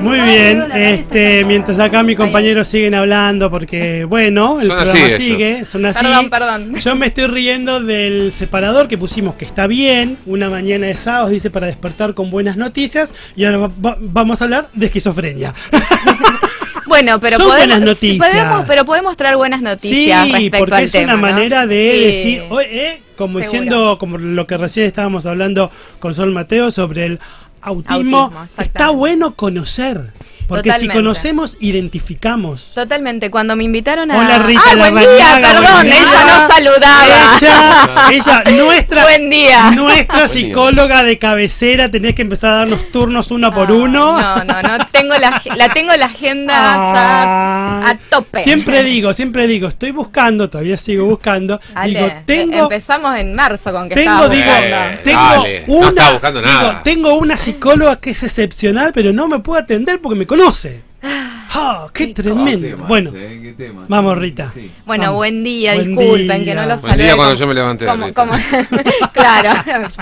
Muy bien, mientras acá mis compañeros siguen hablando porque, bueno, el programa sigue, son así. Perdón. Yo me estoy riendo del separador que pusimos, que está bien, una mañana de sábado, dice, para despertar con buenas noticias, y ahora vamos a hablar de esquizofrenia. Bueno, pero son buenas noticias. Podemos traer buenas noticias respecto porque al es tema, una manera de decir, como seguro. diciendo, como lo que recién estábamos hablando con Sol Mateo sobre el autismo está bueno conocer. Porque totalmente. Si conocemos, identificamos. Totalmente. Cuando me invitaron a... Hola, Rita. ¡Ah, buen día! Perdón, ella no saludaba. Ella nuestra, buen día. Nuestra psicóloga de cabecera. Tenés que empezar a darnos turnos uno por uno. No. Tengo la agenda ya a tope. Siempre digo, estoy buscando, todavía sigo buscando. Ale, digo, empezamos en marzo con que tengo no estaba buscando nada. Tengo una psicóloga que es excepcional, pero no me puede atender porque me conoce. ¡Qué tremendo! Temas, bueno, ¿qué temas? Vamos, Rita. Sí. Bueno, vamos. Buen día, Buen disculpen día. que no los Buen saludé. día cuando yo me levanté. Claro,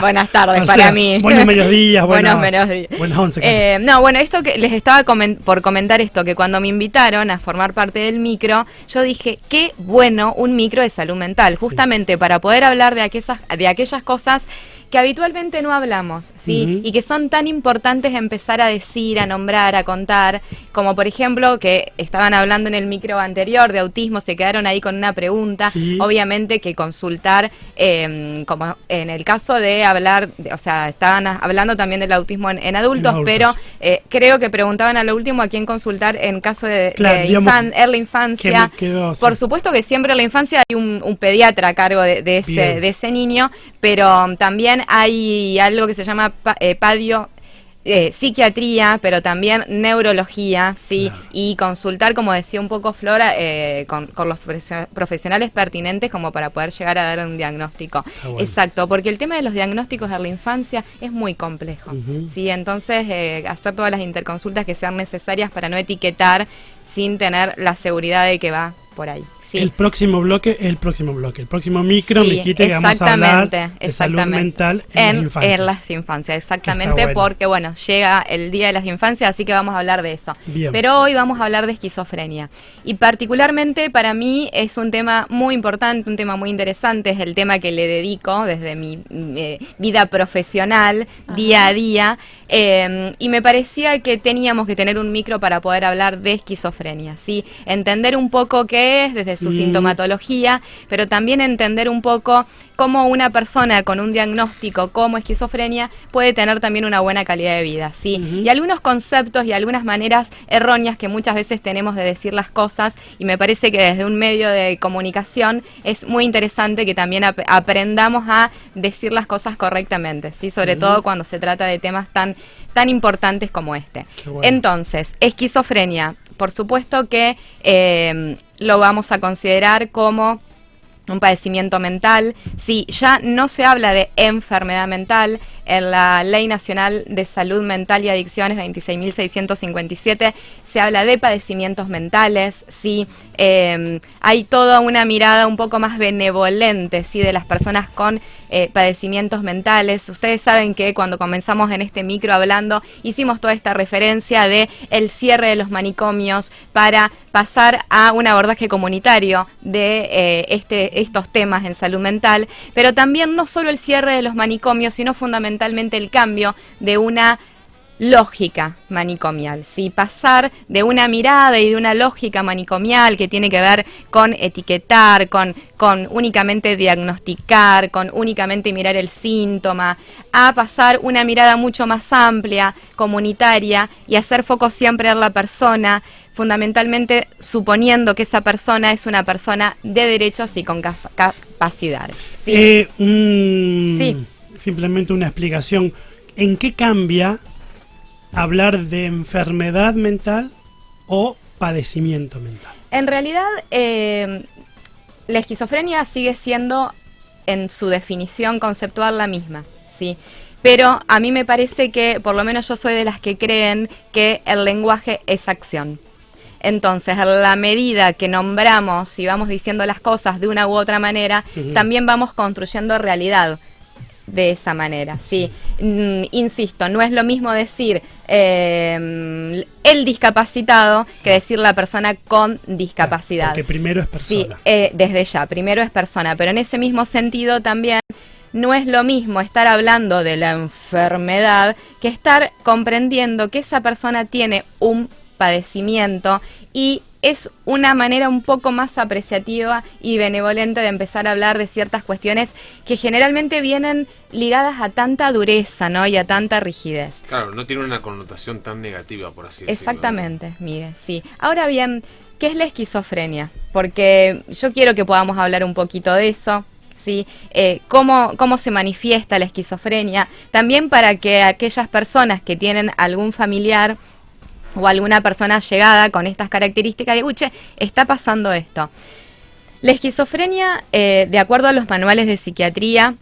buenas tardes para mí. Buenos mediodías, buenos mediodías. Buenas 11. Esto que les estaba por comentar esto, que cuando me invitaron a formar parte del micro, yo dije, qué bueno un micro de salud mental, justamente para poder hablar de aquellas cosas que habitualmente no hablamos, ¿sí? Y que son tan importantes empezar a decir, a nombrar, a contar, como por ejemplo que estaban hablando en el micro anterior de autismo, se quedaron ahí con una pregunta, obviamente que consultar, como en el caso de hablar, estaban hablando también del autismo en adultos, pero creo que preguntaban a lo último a quién consultar en caso de early infancia. Por supuesto que siempre en la infancia hay un pediatra a cargo de ese niño, pero también hay algo que se llama psiquiatría, pero también neurología, ¿sí? Claro. Y consultar, como decía un poco Flora, con los profesionales pertinentes como para poder llegar a dar un diagnóstico. Bueno. Exacto, porque el tema de los diagnósticos de la infancia es muy complejo, ¿sí? Entonces, hacer todas las interconsultas que sean necesarias para no etiquetar sin tener la seguridad de que va por ahí. Sí. El próximo micro, me dijiste que vamos a hablar de salud mental en las infancias. Exactamente, bueno. Porque bueno, llega el Día de las Infancias, así que vamos a hablar de eso. Bien. Pero hoy vamos a hablar de esquizofrenia. Y particularmente para mí es un tema muy importante, un tema muy interesante, es el tema que le dedico desde mi vida profesional, día a día, y me parecía que teníamos que tener un micro para poder hablar de esquizofrenia, ¿sí? Entender un poco qué es desde su sintomatología, pero también entender un poco cómo una persona con un diagnóstico como esquizofrenia puede tener también una buena calidad de vida, ¿sí? Y algunos conceptos y algunas maneras erróneas que muchas veces tenemos de decir las cosas, y me parece que desde un medio de comunicación es muy interesante que también aprendamos a decir las cosas correctamente, ¿sí? Sobre todo cuando se trata de temas tan importantes como este. Bueno. Entonces, esquizofrenia, por supuesto que lo vamos a considerar como un padecimiento mental. Si ya no se habla de enfermedad mental, en la Ley Nacional de Salud Mental y Adicciones 26.657 se habla de padecimientos mentales, ¿sí? Hay toda una mirada un poco más benevolente, ¿sí? De las personas con padecimientos mentales. Ustedes saben que cuando comenzamos en este micro hablando, hicimos toda esta referencia de el cierre de los manicomios para pasar a un abordaje comunitario de estos temas en salud mental, pero también no solo el cierre de los manicomios, sino fundamentalmente el cambio de una lógica manicomial, ¿sí? Pasar de una mirada y de una lógica manicomial que tiene que ver con etiquetar, con únicamente diagnosticar, con únicamente mirar el síntoma, a pasar una mirada mucho más amplia, comunitaria, y hacer foco siempre en la persona, fundamentalmente suponiendo que esa persona es una persona de derechos y con capacidades. ¿Sí? Sí. Simplemente una explicación. ¿En qué cambia hablar de enfermedad mental o padecimiento mental? En realidad, la esquizofrenia sigue siendo, en su definición conceptual, la misma, ¿sí? Pero a mí me parece que, por lo menos yo soy de las que creen que el lenguaje es acción. Entonces, a la medida que nombramos y vamos diciendo las cosas de una u otra manera, también vamos construyendo realidad de esa manera, ¿sí? Insisto, no es lo mismo decir el discapacitado que decir la persona con discapacidad. Porque primero es persona. Sí, desde ya, primero es persona, pero en ese mismo sentido también no es lo mismo estar hablando de la enfermedad que estar comprendiendo que esa persona tiene un padecimiento y es una manera un poco más apreciativa y benevolente de empezar a hablar de ciertas cuestiones que generalmente vienen ligadas a tanta dureza, ¿no? Y a tanta rigidez. Claro, no tiene una connotación tan negativa, por así decirlo. Exactamente, Miguel, sí. Ahora bien, ¿qué es la esquizofrenia? Porque yo quiero que podamos hablar un poquito de eso. ¿Sí? Cómo se manifiesta la esquizofrenia, también para que aquellas personas que tienen algún familiar o alguna persona llegada con estas características de, che, está pasando esto. La esquizofrenia, de acuerdo a los manuales de psiquiatría,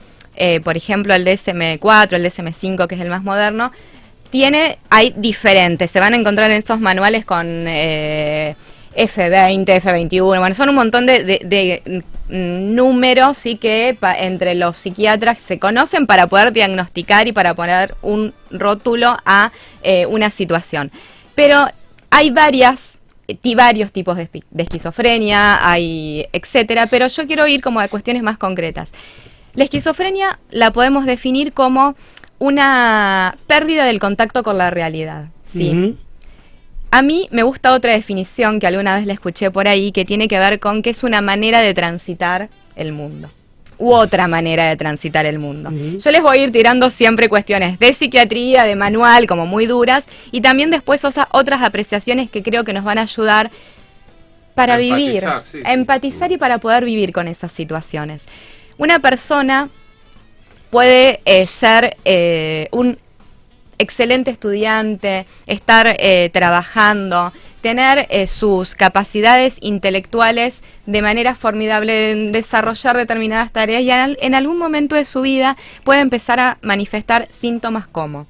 por ejemplo el DSM-4, el DSM-5, que es el más moderno, hay diferentes, se van a encontrar en estos manuales con F20, F21, bueno, son un montón de números, sí, que entre los psiquiatras se conocen para poder diagnosticar y para poner un rótulo a una situación. Pero hay varios tipos de esquizofrenia, hay etcétera, pero yo quiero ir como a cuestiones más concretas. La esquizofrenia la podemos definir como una pérdida del contacto con la realidad, ¿sí? Uh-huh. A mí me gusta otra definición que alguna vez la escuché por ahí, que tiene que ver con que es una manera de transitar el mundo. U otra manera de transitar el mundo. Uh-huh. Yo les voy a ir tirando siempre cuestiones de psiquiatría, de manual, como muy duras, y también después otras apreciaciones que creo que nos van a ayudar para vivir, a empatizar y para poder vivir con esas situaciones. Una persona puede ser un excelente estudiante, estar trabajando, tener sus capacidades intelectuales de manera formidable, desarrollar determinadas tareas y en algún momento de su vida puede empezar a manifestar síntomas como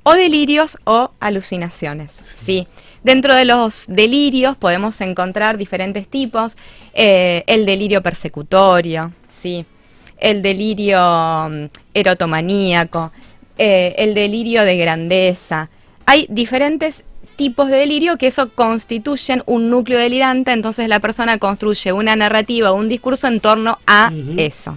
o delirios o alucinaciones, ¿sí? Dentro de los delirios podemos encontrar diferentes tipos, el delirio persecutorio, ¿sí? El delirio erotomaníaco, el delirio de grandeza. Hay diferentes tipos de delirio que eso constituyen un núcleo delirante, entonces la persona construye una narrativa o un discurso en torno a eso.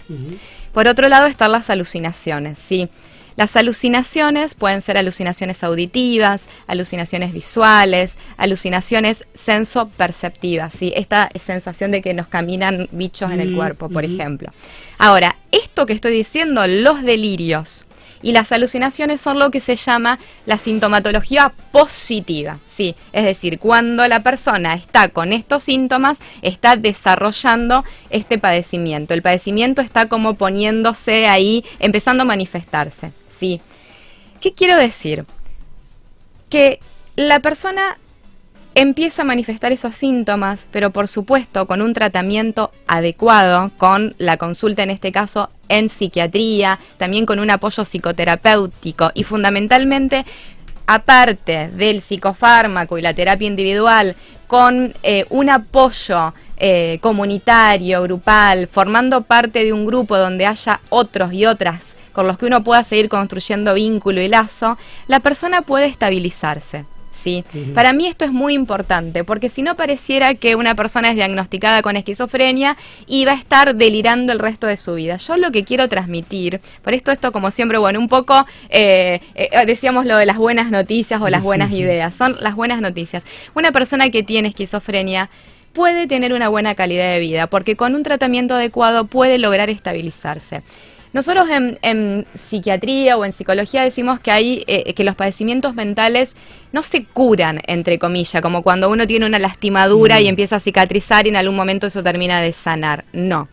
Por otro lado están las alucinaciones, ¿sí? Las alucinaciones pueden ser alucinaciones auditivas, alucinaciones visuales, alucinaciones sensoperceptivas, ¿sí? Esta sensación de que nos caminan bichos en el cuerpo, por ejemplo. Ahora, esto que estoy diciendo, los delirios y las alucinaciones son lo que se llama la sintomatología positiva, ¿sí? Es decir, cuando la persona está con estos síntomas, está desarrollando este padecimiento. El padecimiento está como poniéndose ahí, empezando a manifestarse, ¿sí? ¿Qué quiero decir? Que la persona empieza a manifestar esos síntomas, pero por supuesto con un tratamiento adecuado, con la consulta en este caso en psiquiatría, también con un apoyo psicoterapéutico y fundamentalmente, aparte del psicofármaco y la terapia individual, con un apoyo comunitario, grupal, formando parte de un grupo donde haya otros y otras con los que uno pueda seguir construyendo vínculo y lazo, la persona puede estabilizarse. ¿Sí? Para mí esto es muy importante, porque si no pareciera que una persona es diagnosticada con esquizofrenia y va a estar delirando el resto de su vida. Yo lo que quiero transmitir, por esto como siempre, bueno, un poco decíamos lo de las buenas noticias o las buenas ideas, son las buenas noticias. Una persona que tiene esquizofrenia puede tener una buena calidad de vida, porque con un tratamiento adecuado puede lograr estabilizarse. Nosotros en psiquiatría o en psicología decimos que hay que los padecimientos mentales no se curan, entre comillas, como cuando uno tiene una lastimadura y empieza a cicatrizar y en algún momento eso termina de sanar. No.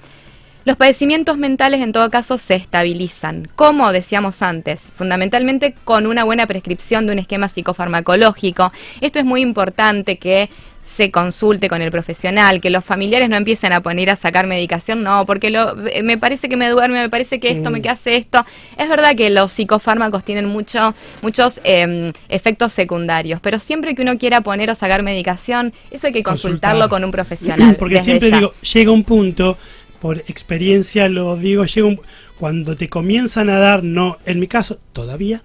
Los padecimientos mentales en todo caso se estabilizan. ¿Cómo? Decíamos antes, fundamentalmente con una buena prescripción de un esquema psicofarmacológico. Esto es muy importante que se consulte con el profesional, que los familiares no empiecen a poner a sacar medicación, no, porque me parece que me duerme, me parece que esto, me que hace esto. Es verdad que los psicofármacos tienen muchos efectos secundarios, pero siempre que uno quiera poner o sacar medicación, eso hay que consultarlo con un profesional. Porque siempre digo, llega un punto, por experiencia lo digo, cuando te comienzan a dar, no, en mi caso todavía,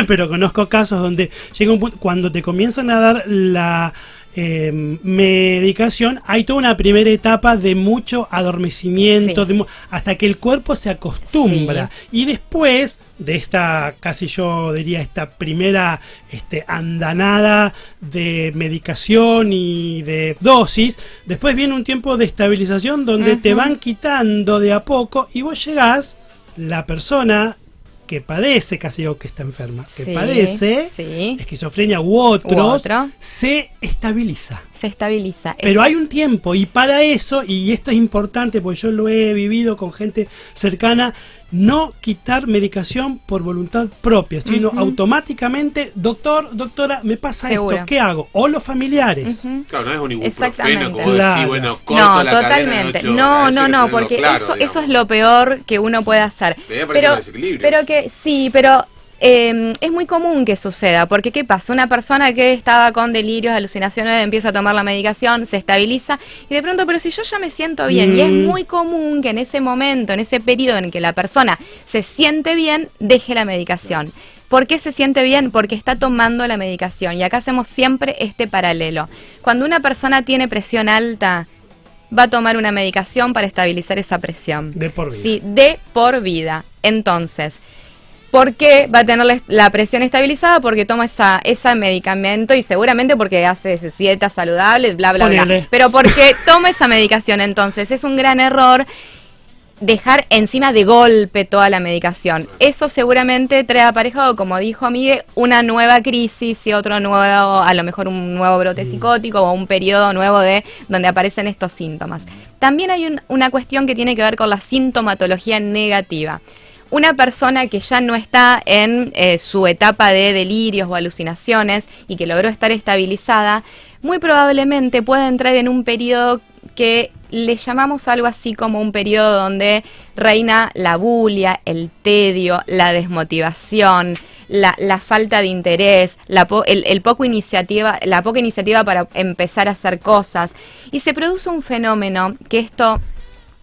pero conozco casos donde llega un punto, cuando te comienzan a dar la medicación, hay toda una primera etapa de mucho adormecimiento, hasta que el cuerpo se acostumbra, y después de esta, casi yo diría, esta primera andanada de medicación y de dosis, después viene un tiempo de estabilización donde te van quitando de a poco, y vos llegás, la persona que padece, casi digo que está enferma, que padece esquizofrenia u otros, se estabiliza. Se estabiliza. Pero hay un tiempo, y para eso, y esto es importante porque yo lo he vivido con gente cercana, no quitar medicación por voluntad propia, sino automáticamente, doctora, me pasa esto, ¿qué hago? O los familiares. Claro, no es un ibuprofeno, como claro. decir, bueno, corto no, totalmente. No, porque claro, eso es lo peor que uno puede hacer. Pero que sí, pero es muy común que suceda, porque ¿qué pasa? Una persona que estaba con delirios, alucinaciones, empieza a tomar la medicación, se estabiliza, y de pronto, pero si yo ya me siento bien, y es muy común que en ese momento, en ese periodo en que la persona se siente bien, deje la medicación. ¿Por qué se siente bien? Porque está tomando la medicación, y acá hacemos siempre este paralelo. Cuando una persona tiene presión alta, va a tomar una medicación para estabilizar esa presión. De por vida. Sí, de por vida. Entonces, ¿por qué va a tener la presión estabilizada? Porque toma ese medicamento, y seguramente porque hace dieta saludable, bla, bla, bla. Pero porque toma esa medicación. Entonces es un gran error dejar encima de golpe toda la medicación. Eso seguramente trae aparejado, como dijo Miguel, una nueva crisis y otro nuevo, a lo mejor un nuevo brote psicótico o un periodo nuevo donde aparecen estos síntomas. También hay una cuestión que tiene que ver con la sintomatología negativa. Una persona que ya no está en su etapa de delirios o alucinaciones y que logró estar estabilizada, muy probablemente puede entrar en un periodo que le llamamos algo así como un periodo donde reina la bulia, el tedio, la desmotivación, la falta de interés, la poca iniciativa para empezar a hacer cosas. Y se produce un fenómeno que esto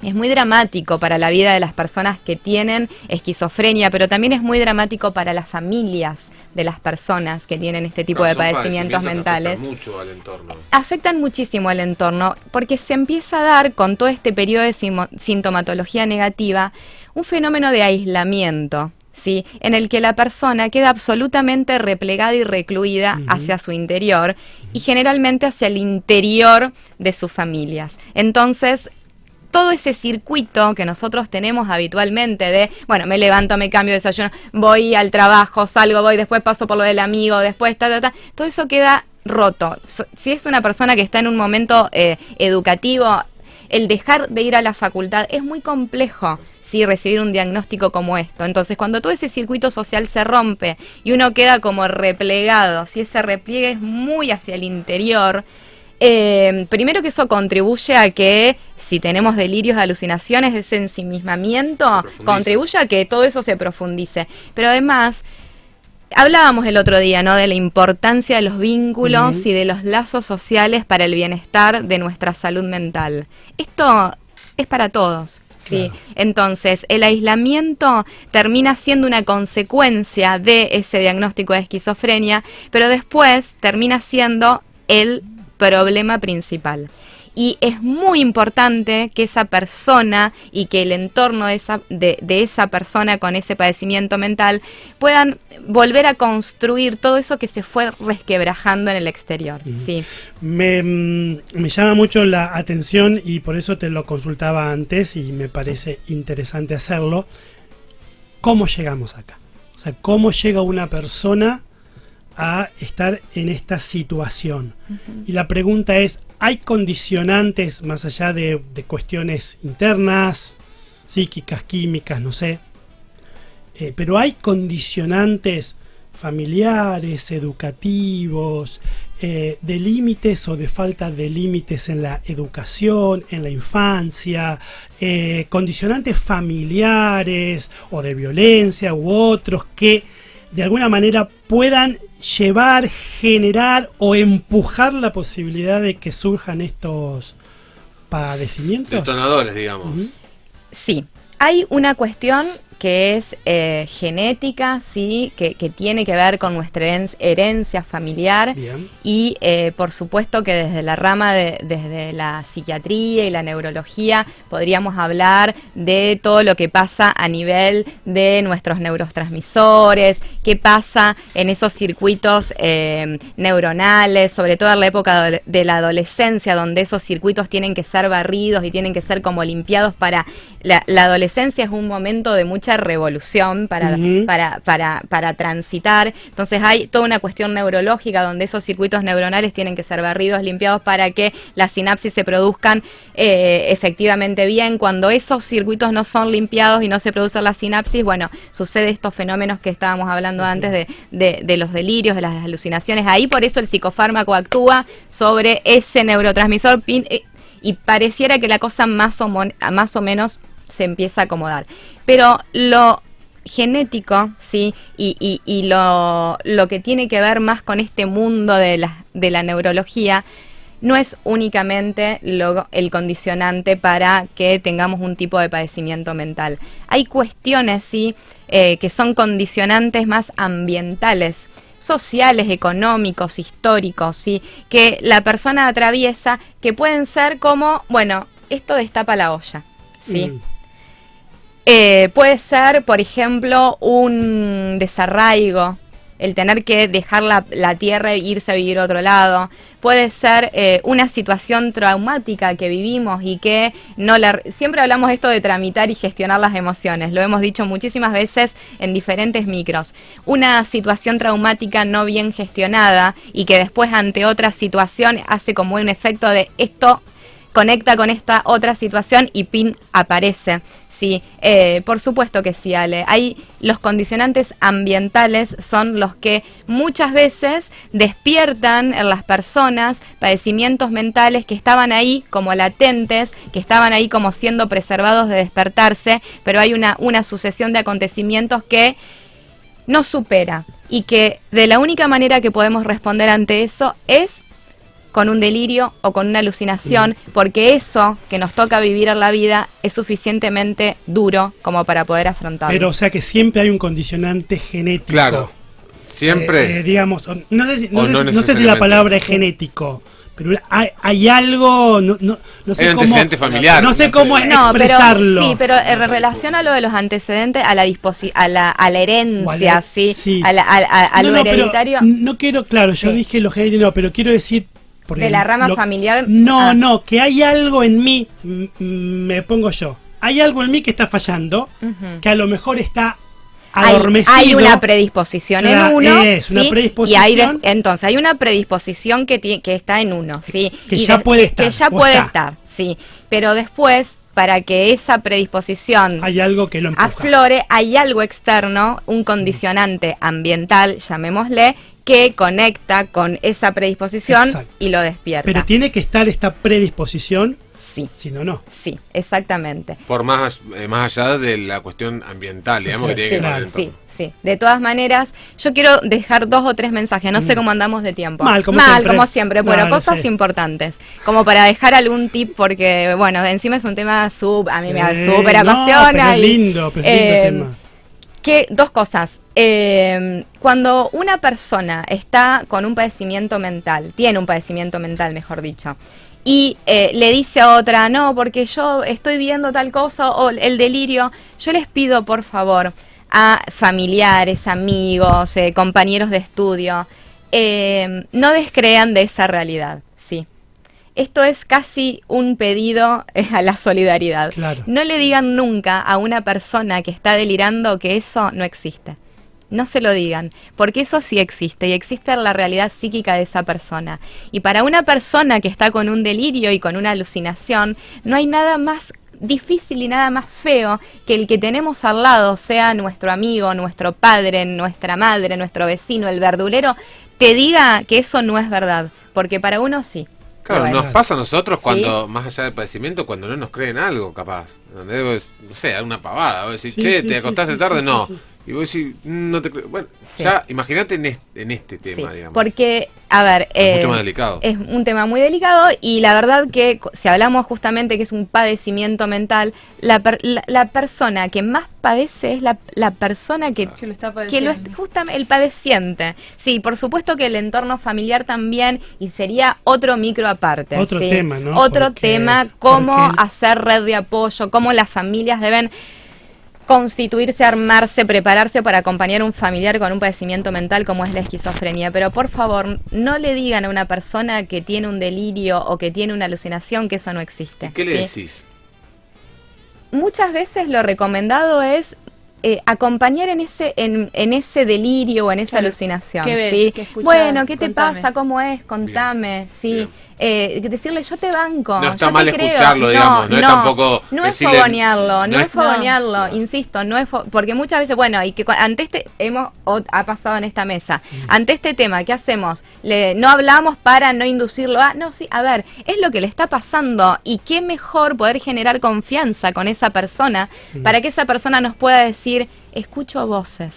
es muy dramático para la vida de las personas que tienen esquizofrenia, pero también es muy dramático para las familias de las personas que tienen este tipo de padecimientos mentales. Afectan mucho al entorno. Afectan muchísimo al entorno, porque se empieza a dar con todo este periodo de sintomatología negativa un fenómeno de aislamiento, ¿sí? En el que la persona queda absolutamente replegada y recluida hacia su interior y generalmente hacia el interior de sus familias. Entonces, todo ese circuito que nosotros tenemos habitualmente de, bueno, me levanto, me cambio, desayuno, voy al trabajo, salgo, voy, después paso por lo del amigo, después todo eso queda roto. Si es una persona que está en un momento educativo, el dejar de ir a la facultad es muy complejo, sí, recibir un diagnóstico como esto. Entonces, cuando todo ese circuito social se rompe y uno queda como replegado, si ese repliegue es muy hacia el interior, primero que eso contribuye a que si tenemos delirios, alucinaciones, ese ensimismamiento contribuye a que todo eso se profundice. Pero además, hablábamos el otro día, ¿no?, de la importancia de los vínculos y de los lazos sociales para el bienestar de nuestra salud mental. Esto es para todos. Sí, claro. Entonces el aislamiento termina siendo una consecuencia de ese diagnóstico de esquizofrenia, pero después termina siendo el problema principal. Y es muy importante que esa persona y que el entorno de esa persona con ese padecimiento mental puedan volver a construir todo eso que se fue resquebrajando en el exterior. Sí. Me llama mucho la atención, y por eso te lo consultaba antes y me parece interesante hacerlo. ¿Cómo llegamos acá? O sea, ¿cómo llega una persona a estar en esta situación? Y la pregunta es, ¿hay condicionantes más allá de cuestiones internas, psíquicas, químicas, no sé? Pero hay condicionantes familiares, educativos, de límites o de falta de límites en la educación, en la infancia, condicionantes familiares o de violencia u otros que de alguna manera puedan llevar, generar o empujar la posibilidad de que surjan estos padecimientos? Detonadores, digamos. Ujú. Sí, hay una cuestión que es genética, sí, que tiene que ver con nuestra herencia familiar. Bien. Y por supuesto que desde la rama desde la psiquiatría y la neurología podríamos hablar de todo lo que pasa a nivel de nuestros neurotransmisores, qué pasa en esos circuitos neuronales, sobre todo en la época de la adolescencia, donde esos circuitos tienen que ser barridos y tienen que ser como limpiados para... La adolescencia es un momento de mucha revolución para transitar. Entonces hay toda una cuestión neurológica donde esos circuitos neuronales tienen que ser barridos, limpiados para que las sinapsis se produzcan efectivamente bien. Cuando esos circuitos no son limpiados y no se producen las sinapsis, bueno, sucede estos fenómenos que estábamos hablando antes de los delirios, de las alucinaciones. Ahí por eso el psicofármaco actúa sobre ese neurotransmisor y pareciera que la cosa más o menos se empieza a acomodar. Pero lo genético, ¿sí? Y lo que tiene que ver más con este mundo de la neurología no es únicamente el condicionante para que tengamos un tipo de padecimiento mental. Hay cuestiones, ¿sí? Que son condicionantes más ambientales, sociales, económicos, históricos, ¿sí? Que la persona atraviesa, que pueden ser como, bueno, esto destapa la olla, ¿sí? Puede ser, por ejemplo, un desarraigo, el tener que dejar la tierra e irse a vivir a otro lado. Puede ser una situación traumática que vivimos y que siempre hablamos esto de tramitar y gestionar las emociones. Lo hemos dicho muchísimas veces en diferentes micros. Una situación traumática no bien gestionada y que después ante otra situación hace como un efecto de esto conecta con esta otra situación y pin aparece. Sí, por supuesto que sí, Ale. Los condicionantes ambientales son los que muchas veces despiertan en las personas padecimientos mentales que estaban ahí como latentes, que estaban ahí como siendo preservados de despertarse, pero hay una sucesión de acontecimientos que no supera y que de la única manera que podemos responder ante eso es con un delirio o con una alucinación, porque eso que nos toca vivir en la vida es suficientemente duro como para poder afrontarlo. Pero o sea que siempre hay un condicionante genético. Claro, siempre. Digamos, no sé no si la palabra es genético, pero hay algo, no sé hay un cómo, antecedente familiar. no sé cómo expresarlo. Pero en relación a lo de los antecedentes, a la herencia, ¿sí? A lo hereditario. No quiero, claro, yo dije lo hereditario, no, pero quiero decir de la rama familiar. No, que hay algo en mí, me pongo yo. Hay algo en mí que está fallando, que a lo mejor está adormecido. Hay una predisposición en uno. Es una predisposición. Y entonces hay una predisposición que está en uno, ¿sí? Que ya puede estar. Que ya puede estar, sí. Pero después, para que esa predisposición hay algo que lo empuja. Aflore, hay algo externo, un condicionante ambiental, llamémosle, que conecta con esa predisposición. Exacto. Y lo despierta. Pero tiene que estar esta predisposición, sí. Si no. Sí, exactamente. Por más allá de la cuestión ambiental, digamos, que tiene que ver el entorno. Sí. De todas maneras, yo quiero dejar 2 o 3 mensajes. No sé cómo andamos de tiempo. Mal, como siempre. Pero cosas importantes. Como para dejar algún tip, porque, bueno, encima es un tema a mí me súper apasiona. Pero es lindo, tema. 2 cosas. Cuando una persona está con un padecimiento mental, tiene un padecimiento mental, mejor dicho, y le dice a otra, no, porque yo estoy viendo tal cosa, o el delirio, yo les pido, por favor, a familiares, amigos, compañeros de estudio, no descrean de esa realidad, ¿sí? Esto es casi un pedido a la solidaridad. Claro. No le digan nunca a una persona que está delirando que eso no existe. No se lo digan, porque eso sí existe y existe en la realidad psíquica de esa persona. Y para una persona que está con un delirio y con una alucinación, no hay nada más difícil y nada más feo que el que tenemos al lado, sea nuestro amigo, nuestro padre, nuestra madre, nuestro vecino, el verdulero, te diga que eso no es verdad, porque para uno sí. Claro, bueno. nos pasa a nosotros cuando, ¿Sí? más allá del padecimiento, cuando no nos creen algo, capaz. No sé, alguna pavada. Vos decís, Sí, che, sí, ¿te sí, acostaste sí, tarde? sí, no. sí. Y vos decís, no te creo. Bueno, Sí. ya imagínate en este tema, Sí, digamos. porque, a ver, Es mucho más delicado. es un tema muy delicado y la verdad que si hablamos justamente que es un padecimiento mental, la persona que más padece es la persona que lo está que padeciendo. justamente el padeciente. Sí, por supuesto que el entorno familiar también, y sería otro micro aparte. Otro ¿sí? tema, ¿no? Otro tema, cómo porque- hacer red de apoyo, cómo las familias deben constituirse, armarse, prepararse para acompañar a un familiar con un padecimiento mental como es la esquizofrenia. Pero por favor, no le digan a una persona que tiene un delirio o que tiene una alucinación que eso no existe. ¿Qué le ¿sí? decís? Muchas veces lo recomendado es acompañar en ese delirio o en esa Claro. alucinación. ¿Qué ves? ¿sí? ¿Qué escuchás? Bueno, ¿qué te Contame. pasa? ¿Cómo es? Contame. Sí. Bien. Decirle, yo te banco. No está yo mal te creo. escucharlo, digamos, no es tampoco No es decirle- fogonearlo, no no es es- fogonearlo, No. insisto, no es porque muchas veces, bueno, y que ante ha pasado en esta mesa, ante este tema, ¿qué hacemos? No hablamos para no inducirlo a, no, sí, a ver, es lo que le está pasando y qué mejor poder generar confianza con esa persona para que esa persona nos pueda decir, escucho voces.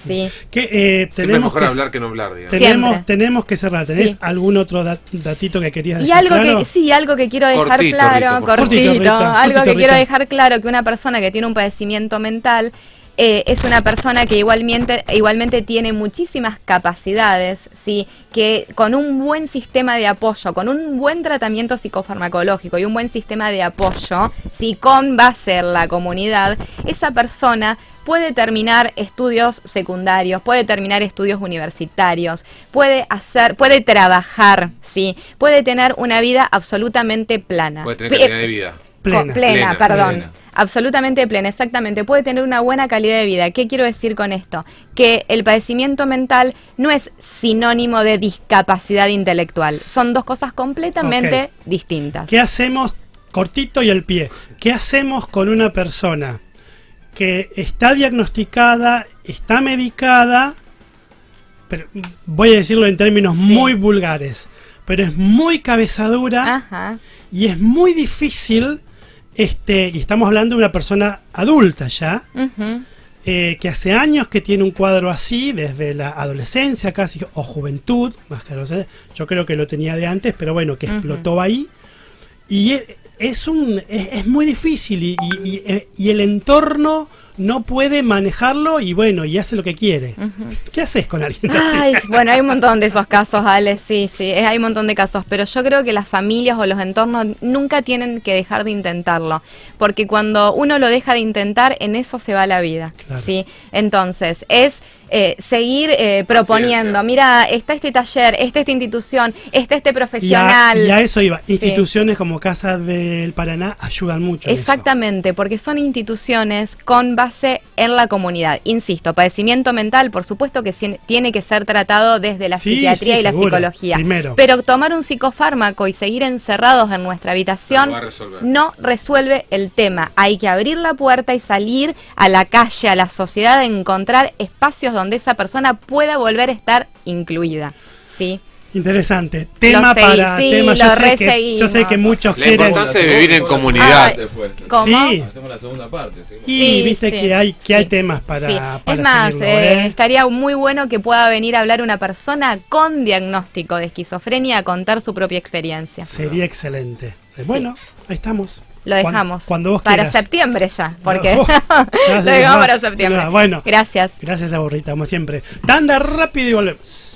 Sí. Que, Siempre es tenemos mejor que, hablar que no hablar, digamos. Siempre. tenemos que cerrar. ¿Tenés Sí. algún otro datito que querías Y dejar algo claro? que sí, algo que quiero dejar Cortito, claro, Rita, por favor. cortito, Cortito, Rita, algo que cortito, quiero Rita. dejar claro que una persona que tiene un padecimiento mental es una persona que igualmente tiene muchísimas capacidades, sí, que con un buen sistema de apoyo, con un buen tratamiento psicofarmacológico y un buen sistema de apoyo, sí, con base en la comunidad, esa persona puede terminar estudios secundarios, puede terminar estudios universitarios, puede trabajar, sí, puede tener una vida absolutamente plana. Puede tener calidad de vida. Plena. Plena, perdón. plena. Absolutamente plena, exactamente. Puede tener una buena calidad de vida. ¿Qué quiero decir con esto? Que el padecimiento mental no es sinónimo de discapacidad intelectual. Son dos cosas completamente Ok. distintas. ¿Qué hacemos? Cortito y al pie. ¿Qué hacemos con una persona que está diagnosticada, está medicada, pero voy a decirlo en términos muy vulgares, pero es muy cabezadura Ajá. y es muy difícil, y estamos hablando de una persona adulta ya, Ujú. que hace años que tiene un cuadro así, desde la adolescencia casi, o juventud, más que adolescencia, yo creo que lo tenía de antes, pero bueno, que explotó ahí, y es muy difícil, y el entorno no puede manejarlo, y bueno, y hace lo que quiere. ¿Qué haces con alguien así? Ay, bueno, hay un montón de esos casos, Ale, sí, hay un montón de casos, pero yo creo que las familias o los entornos nunca tienen que dejar de intentarlo, porque cuando uno lo deja de intentar, en eso se va la vida, Claro. ¿sí? Entonces, es seguir proponiendo, Paciencia. mira, está este taller, está esta institución, está este Y profesional. a eso iba. Sí. Instituciones como Casa del Paraná ayudan mucho en eso. Exactamente, porque son instituciones con base en la comunidad. Insisto, padecimiento mental, por supuesto que tiene que ser tratado desde la Sí, psiquiatría sí, y la seguro. psicología. Primero. Pero tomar un psicofármaco y seguir encerrados en nuestra habitación No va a resolver. no resuelve el tema. Hay que abrir la puerta y salir a la calle, a la sociedad, a encontrar espacios donde esa persona pueda volver a estar incluida. ¿Sí? Interesante. Tema seguí, para sí, tema. lo Yo reseguimos. sé que muchos La quieren. importancia de vivir en Hacemos la comunidad. segunda parte después. ¿Cómo? Sí. Hacemos la segunda parte. seguimos. Y Sí, viste sí, que hay sí. temas para, Sí. para Es más, seguirlo, ¿eh? estaría muy bueno que pueda venir a hablar una persona con diagnóstico de esquizofrenia a contar su propia experiencia. Sería excelente. Bueno, ahí estamos. Lo dejamos Cuando vos para quieras. septiembre ya, porque No, ya lo se dejamos nos va, para se nos septiembre. va. Bueno. Gracias. Gracias a Borrita, como siempre. Tanda rápido y volvemos.